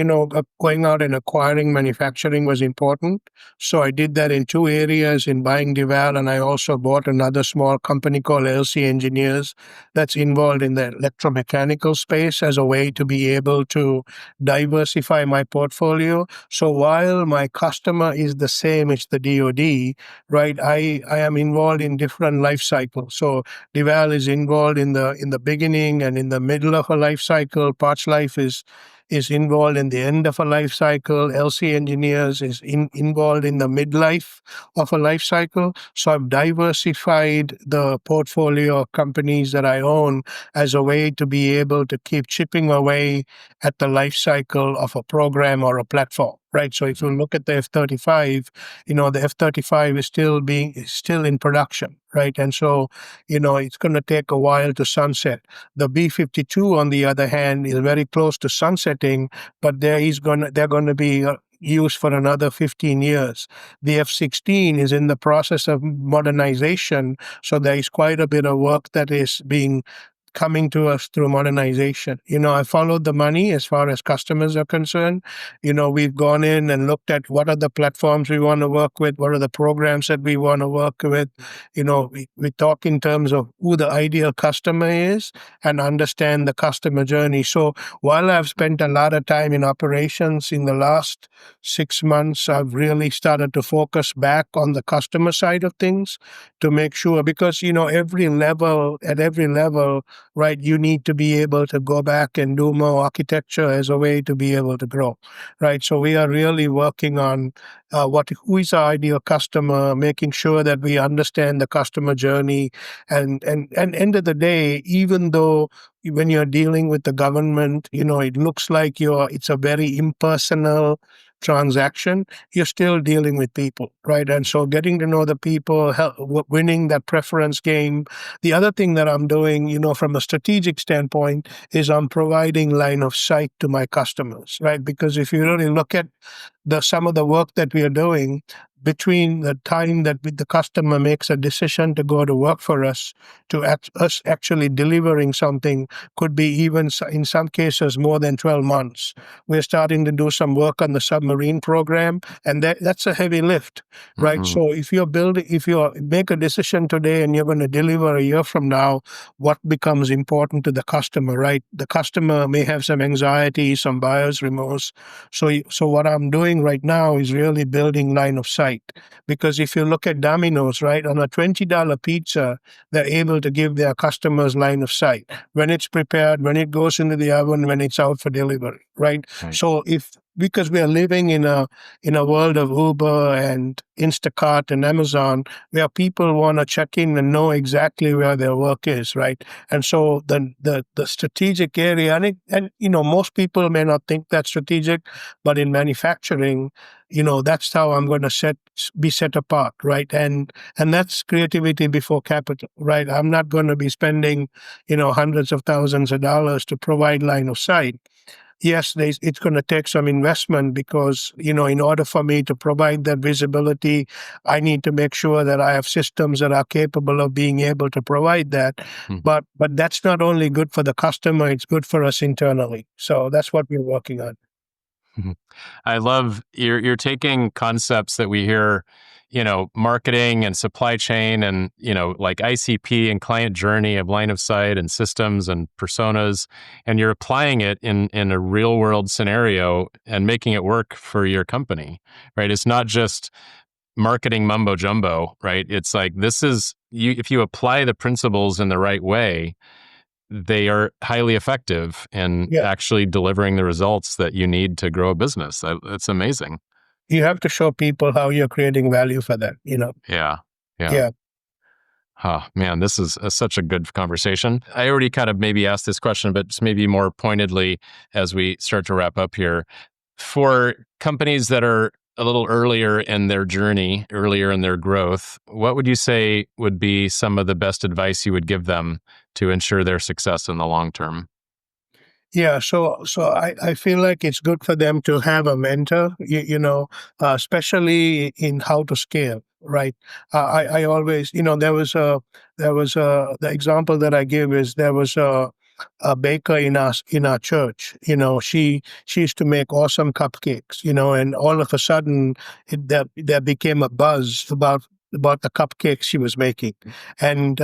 going out and acquiring manufacturing was important. So I did that in two areas, in buying Deval, and I also bought another small company called LC Engineers that's involved in the electromechanical space, as a way to be able to diversify my portfolio. So while my customer is the same, it's the DoD, right? I am involved in different life cycles. So Deval is involved in the beginning and in the middle of a life cycle. Parts Life is is involved in the end of a life cycle. LC engineers is involved in the midlife of a life cycle. So I've diversified the portfolio of companies that I own as a way to be able to keep chipping away at the life cycle of a program or a platform. Right. So if you look at the F-35, the F-35 is still in production. Right. And so, it's going to take a while to sunset. The B-52, on the other hand, is very close to sunsetting, but they're going to be used for another 15 years. The F-16 is in the process of modernization. So there is quite a bit of work that is coming to us through modernization. I followed the money as far as customers are concerned. We've gone in and looked at what are the platforms we want to work with, what are the programs that we want to work with. We talk in terms of who the ideal customer is and understand the customer journey. So while I've spent a lot of time in operations in the last 6 months, I've really started to focus back on the customer side of things to make sure, because, at every level, right, you need to be able to go back and do more architecture as a way to be able to grow, right? So we are really working on who is our ideal customer, making sure that we understand the customer journey, and end of the day, even though when you're dealing with the government, it looks like it's a very impersonal transaction, you're still dealing with people, right? And so getting to know the people, winning that preference game. The other thing that I'm doing, from a strategic standpoint, is I'm providing line of sight to my customers, right? Because if you really look at some of the work that we are doing, between the time that the customer makes a decision to go to work for us to us actually delivering something could be even in some cases more than 12 months. We're starting to do some work on the submarine program, and that's a heavy lift, right? Mm-hmm. So if you make a decision today and you're going to deliver a year from now, what becomes important to the customer, right? The customer may have some anxiety, some buyer's remorse. So what I'm doing right now is really building line of sight. Because if you look at Domino's, right, on a $20 pizza, they're able to give their customers line of sight when it's prepared, when it goes into the oven, when it's out for delivery, right? So because we are living in a world of Uber and Instacart and Amazon, where people want to check in and know exactly where their work is, right? And so the strategic area, and most people may not think that's strategic, but in manufacturing, that's how I'm going to be set apart, right? And that's creativity before capital, right? I'm not going to be spending, hundreds of thousands of dollars to provide line of sight. Yes, it's going to take some investment because, in order for me to provide that visibility, I need to make sure that I have systems that are capable of being able to provide that. Hmm. But that's not only good for the customer, it's good for us internally. So that's what we're working on. I love you're taking concepts that we hear, marketing and supply chain and, like ICP and client journey of line of sight and systems and personas, and you're applying it in a real world scenario and making it work for your company, right? It's not just marketing mumbo jumbo, right? It's like, if you apply the principles in the right way, they are highly effective in actually delivering the results that you need to grow a business. That's amazing. You have to show people how you're creating value for them, Yeah. Yeah. Oh, man, this is such a good conversation. I already kind of maybe asked this question, but just maybe more pointedly as we start to wrap up here. For companies that are a little earlier in their journey, earlier in their growth, what would you say would be some of the best advice you would give them to ensure their success in the long term? Yeah, so I feel like it's good for them to have a mentor, especially in how to scale, right? I always, the example that I give is there was a baker in our church. She used to make awesome cupcakes. And all of a sudden there became a buzz about the cupcakes she was making, and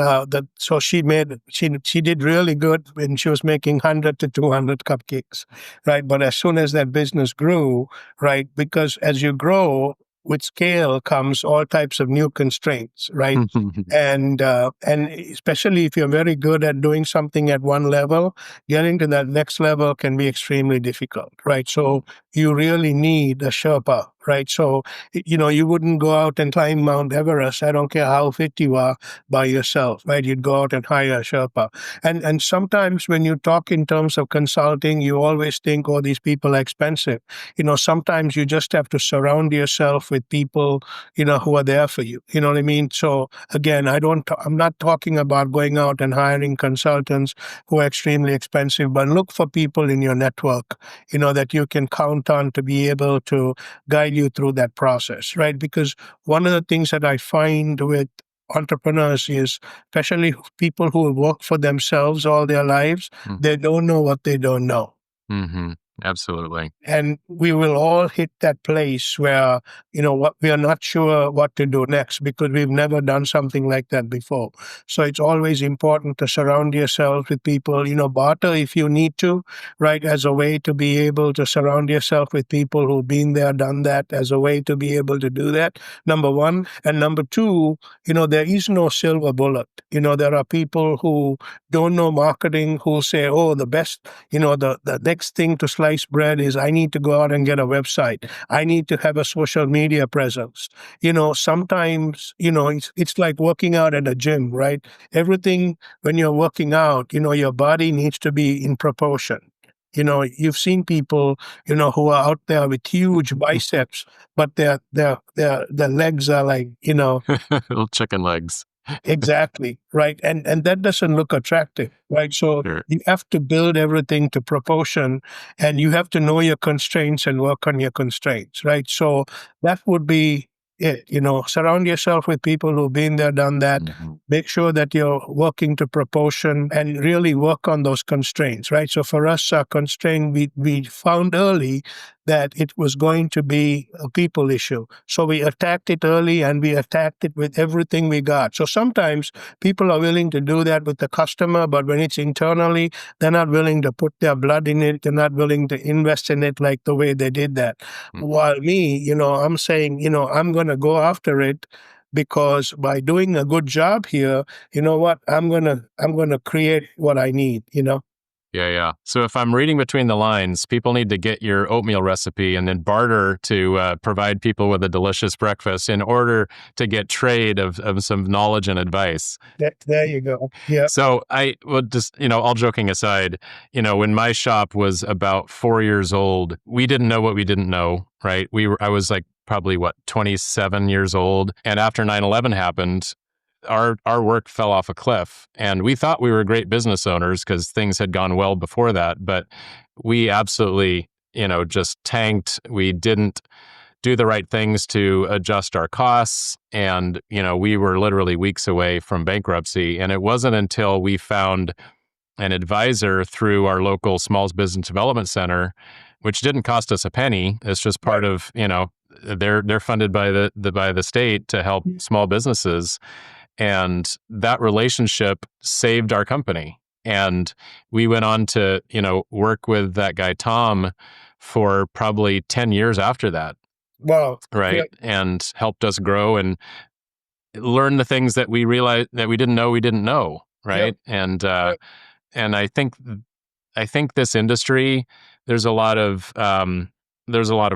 so she did really good when she was making 100 to 200 cupcakes, right? But as soon as that business grew, right, because as you grow, with scale comes all types of new constraints, right? And especially if you're very good at doing something at one level, getting to that next level can be extremely difficult, right? So you really need a Sherpa, right? So, you wouldn't go out and climb Mount Everest. I don't care how fit you are by yourself, right? You'd go out and hire a Sherpa. And sometimes when you talk in terms of consulting, you always think, oh, these people are expensive. Sometimes you just have to surround yourself with people, who are there for you. You know what I mean? So again, I'm not talking about going out and hiring consultants who are extremely expensive, but look for people in your network, that you can count on to be able to guide you through that process, right? Because one of the things that I find with entrepreneurs is, especially people who have worked for themselves all their lives, they don't know what they don't know. Mm-hmm. Absolutely. And we will all hit that place where, what we are not sure what to do next because we've never done something like that before. So it's always important to surround yourself with people, barter if you need to, right? As a way to be able to surround yourself with people who've been there, done that, as a way to be able to do that, number one. And number two, there is no silver bullet. There are people who don't know marketing who say, oh, the best, the next thing to slice bread is I need to go out and get a website. I need to have a social media presence. Sometimes, it's like working out at a gym, right? Everything when you're working out, your body needs to be in proportion. You've seen people, who are out there with huge biceps, but their legs are like, little chicken legs. Exactly, right. And that doesn't look attractive, right? So Sure. you have to build everything to proportion, and you have to know your constraints and work on your constraints, right? So that would be it. Surround yourself with people who've been there, done that. Mm-hmm. Make sure that you're working to proportion and really work on those constraints, right? So for us, our constraint, we found early that it was going to be a people issue. So we attacked it early and we attacked it with everything we got. So sometimes people are willing to do that with the customer, but when it's internally, they're not willing to put their blood in it. They're not willing to invest in it like the way they did that. Mm-hmm. While me, I'm saying, I'm going to go after it because by doing a good job here, you know what, I'm going to create what I need, Yeah. So if I'm reading between the lines, people need to get your oatmeal recipe and then barter to provide people with a delicious breakfast in order to get trade of some knowledge and advice. There you go. Yeah. So I would just, all joking aside, when my shop was about 4 years old, we didn't know what we didn't know, right? I was like probably 27 years old. And after 9/11 happened, our work fell off a cliff, and we thought we were great business owners because things had gone well before that, but we absolutely, just tanked. We didn't do the right things to adjust our costs, and we were literally weeks away from bankruptcy. And it wasn't until we found an advisor through our local small business development center, which didn't cost us a penny. It's just part of, they're funded by the state to help small businesses. And that relationship saved our company. And we went on to, work with that guy, Tom, for probably 10 years after that. Wow. Right. Yeah. And helped us grow and learn the things that we realized that we didn't know. Right. Yep. And I think this industry, there's a lot of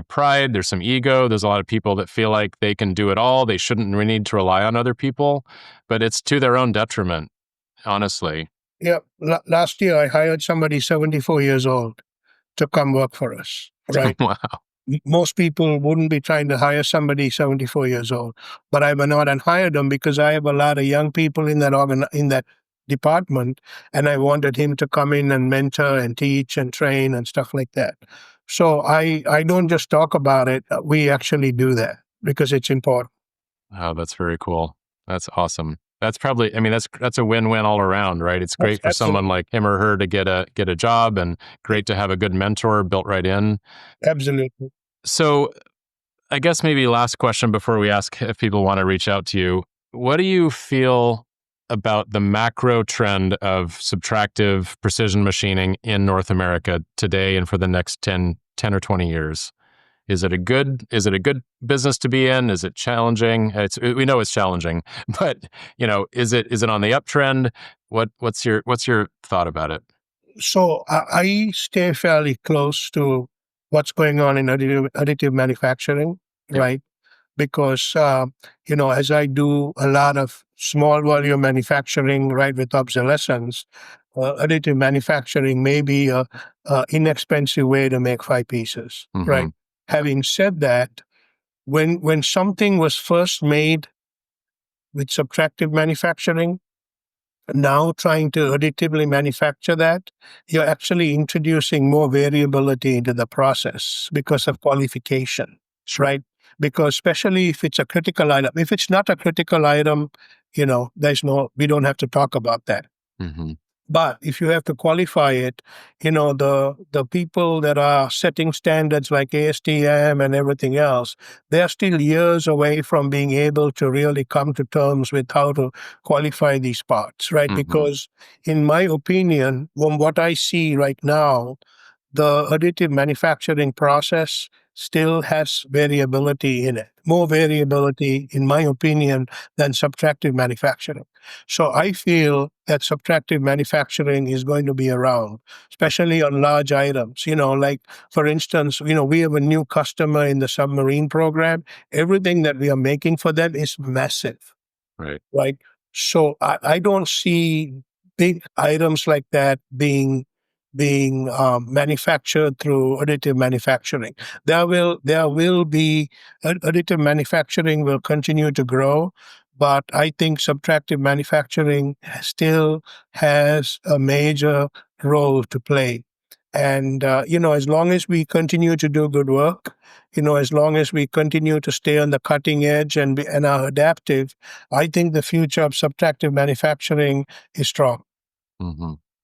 pride, there's some ego, there's a lot of people that feel like they can do it all. They shouldn't need to rely on other people, but it's to their own detriment, honestly. Yeah. Last year, I hired somebody 74 years old to come work for us, right? Wow. Most people wouldn't be trying to hire somebody 74 years old, but I went out and hired them because I have a lot of young people in that department, and I wanted him to come in and mentor and teach and train and stuff like that. So I don't just talk about it. We actually do that because it's important. Oh, that's very cool. That's awesome. That's probably, that's a win-win all around, right? It's great for someone like him or her to get a job, and great to have a good mentor built right in. Absolutely. So I guess maybe last question before we ask if people want to reach out to you. What do you feel about the macro trend of subtractive precision machining in North America today and for the next 10 or 20 years? Is it a good business to be in? Is it challenging? We know it's challenging, but is it on the uptrend? What's your thought about it? So I stay fairly close to what's going on in additive manufacturing, Yep. right? Because as I do a lot of small volume manufacturing, right, with obsolescence, additive manufacturing may be a inexpensive way to make 5 pieces, right? Having said that, when something was first made with subtractive manufacturing, now trying to additively manufacture that, you're actually introducing more variability into the process because of qualification, right? Because especially if it's a critical item, if it's not a critical item, we don't have to talk about that. But if you have to qualify it, the people that are setting standards like ASTM and everything else, they're still years away from being able to really come to terms with how to qualify these parts, right? Because in my opinion, from what I see right now, the additive manufacturing process still has variability in it, more variability, in my opinion, than subtractive manufacturing. So I feel that subtractive manufacturing is going to be around, especially on large items. Like, for instance, we have a new customer in the submarine program. Everything that we are making for them is massive. Right? So I don't see big items like that being manufactured through additive manufacturing. There will be additive manufacturing will continue to grow, but I think subtractive manufacturing still has a major role to play. And as long as we continue to do good work, as long as we continue to stay on the cutting edge and are adaptive, I think the future of subtractive manufacturing is strong.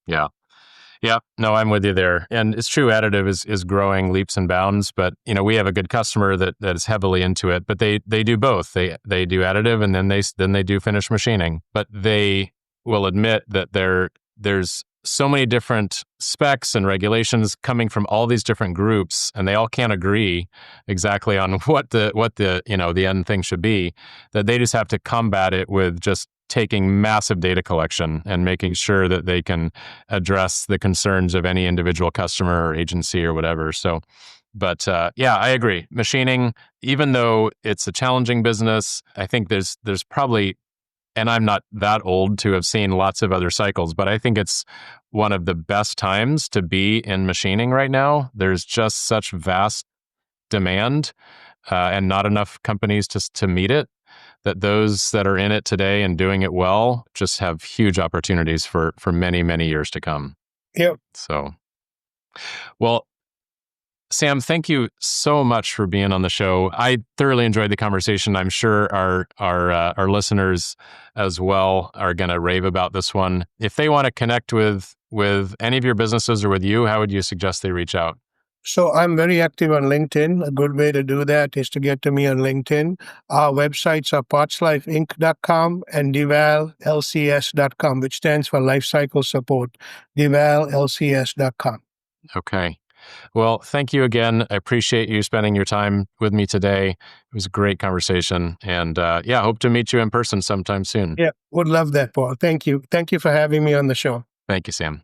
Yeah. Yeah, no, I'm with you there. And it's true, additive is growing leaps and bounds, but we have a good customer that is heavily into it, but they do both. They do additive and then they do finish machining. But they will admit that there's so many different specs and regulations coming from all these different groups, and they all can't agree exactly on what the the end thing should be, that they just have to combat it with just taking massive data collection and making sure that they can address the concerns of any individual customer or agency or whatever. So, but yeah, I agree. Machining, even though it's a challenging business, I think there's probably, and I'm not that old to have seen lots of other cycles, but I think it's one of the best times to be in machining right now. There's just such vast demand and not enough companies to meet it, that those that are in it today and doing it well just have huge opportunities for many, many years to come. Yep. So, well, Sam, thank you so much for being on the show. I thoroughly enjoyed the conversation. I'm sure our listeners as well are going to rave about this one. If they want to connect with any of your businesses or with you, how would you suggest they reach out? So I'm very active on LinkedIn. A good way to do that is to get to me on LinkedIn. Our websites are partslifeinc.com and DevalLCS.com, which stands for Lifecycle Support, DevalLCS.com. Okay. Well, thank you again. I appreciate you spending your time with me today. It was a great conversation. And yeah, hope to meet you in person sometime soon. Yeah, would love that, Paul. Thank you. Thank you for having me on the show. Thank you, Sam.